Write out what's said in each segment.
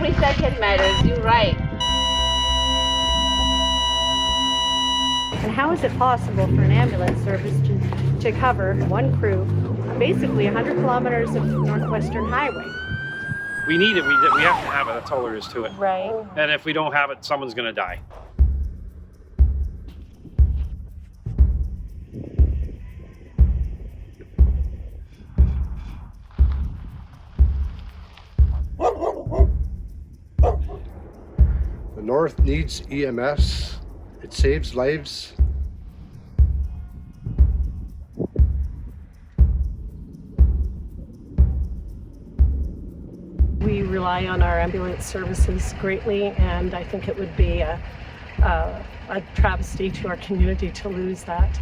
Every second matters, you're right. And how is it possible for an ambulance service to cover one crew, basically 100 kilometers of Northwestern Highway? We need it. We have to have it. That's all there is to it. Right. And if we don't have it, someone's going to die. The North needs EMS. It saves lives. We rely on our ambulance services greatly, and I think it would be a travesty to our community to lose that.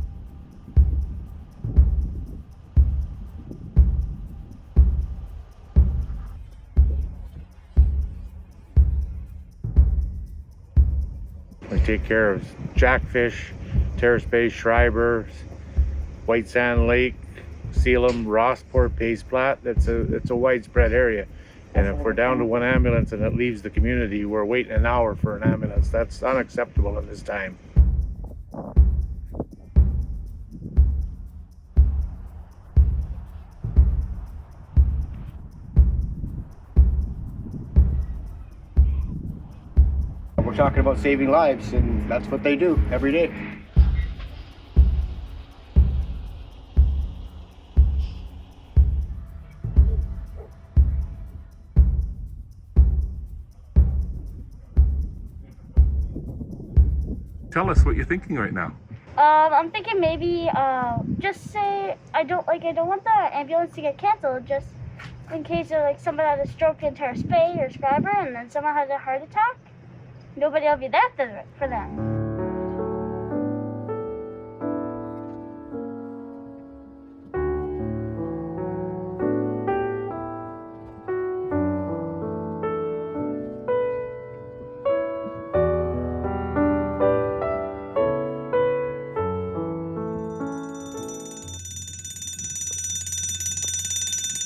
We take care of Jackfish, Terrace Bay, Schreiber, White Sand Lake, Salem, Rossport, Pace Plat. It's a widespread area. And if we're down to one ambulance and it leaves the community, we're waiting an hour for an ambulance. That's unacceptable at this time. We're talking about saving lives, and that's what they do every day. Tell us what you're thinking right now. I'm thinking maybe just say I don't want the ambulance to get canceled, just in case someone had a stroke in Terrace Bay or Schreiber, and then someone has a heart attack. Nobody will be there for them.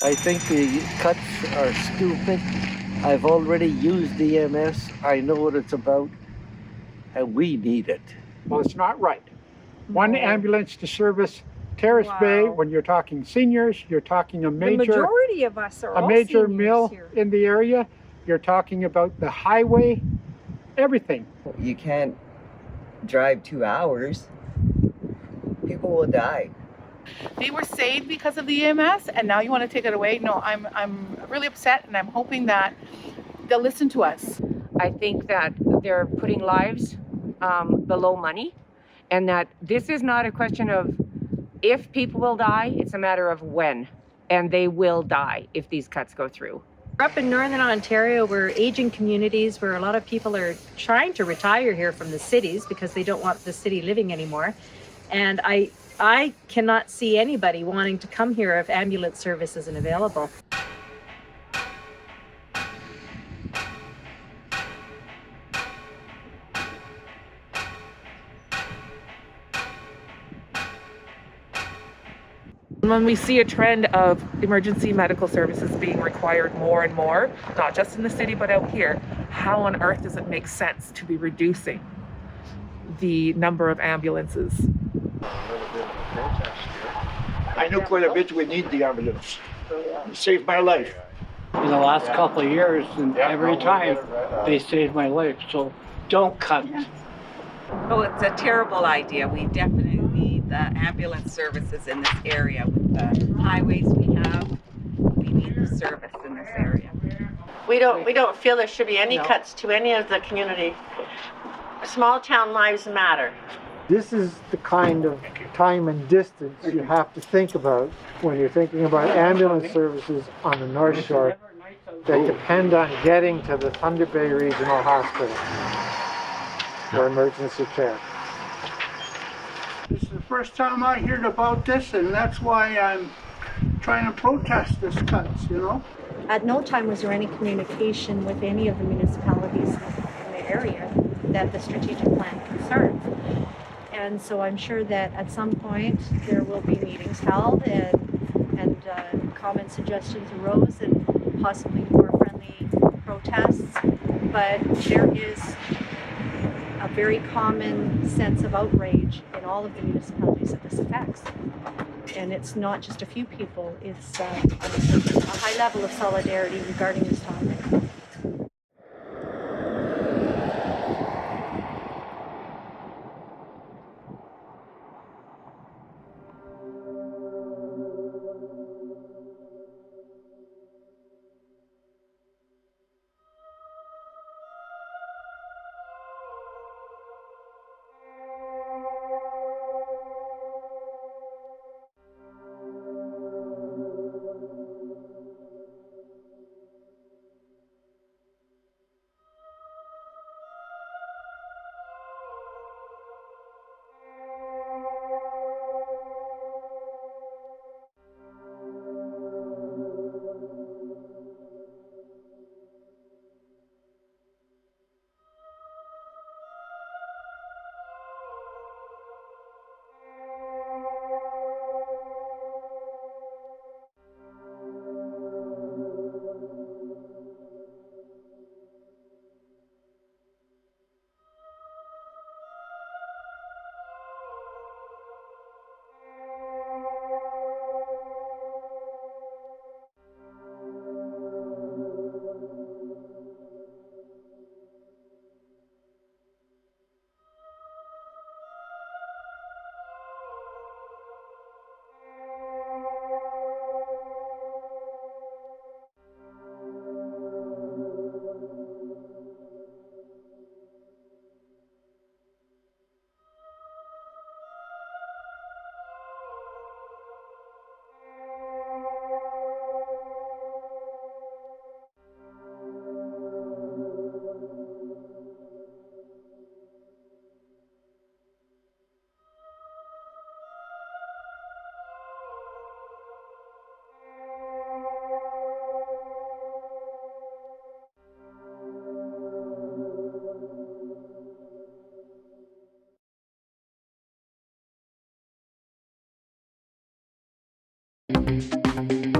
I think the cuts are stupid. I've already used the EMS. I know what it's about, and we need it. Well, it's not right. One ambulance to service Terrace Bay. When you're talking seniors, you're talking a major, The majority of us are a major mill here in the area. You're talking about the highway, everything. You can't drive 2 hours. People will die. They were saved because of the EMS, and now you want to take it away? No, I'm really upset, and I'm hoping that they'll listen to us. I think that they're putting lives below money, and that this is not a question of if people will die, it's a matter of when, and they will die if these cuts go through. We're up in Northern Ontario, we're aging communities where a lot of people are trying to retire here from the cities because they don't want the city living anymore. And I cannot see anybody wanting to come here if ambulance service isn't available. When we see a trend of emergency medical services being required more and more, not just in the city but out here, how on earth does it make sense to be reducing the number of ambulances? I knew quite a bit we need the ambulance. It saved my life. In the last couple of years, and every time they saved my life, so don't cut. Oh, it's a terrible idea. We definitely need the ambulance services in this area. With the highways we have, we need the service in this area. We don't feel there should be any cuts to any of the community. Small town lives matter. This is the kind of time and distance you have to think about when you're thinking about ambulance services on the North Shore that depend on getting to the Thunder Bay Regional Hospital for emergency care. This is the first time I heard about this, and that's why I'm trying to protest this cuts, you know? At no time was there any communication with any of the municipalities in the area that the strategic plan concerns. And so I'm sure that at some point there will be meetings held and common suggestions arose and possibly more friendly protests, but there is a very common sense of outrage in all of the municipalities that this affects. And it's not just a few people, it's a high level of solidarity regarding this topic. Thank you.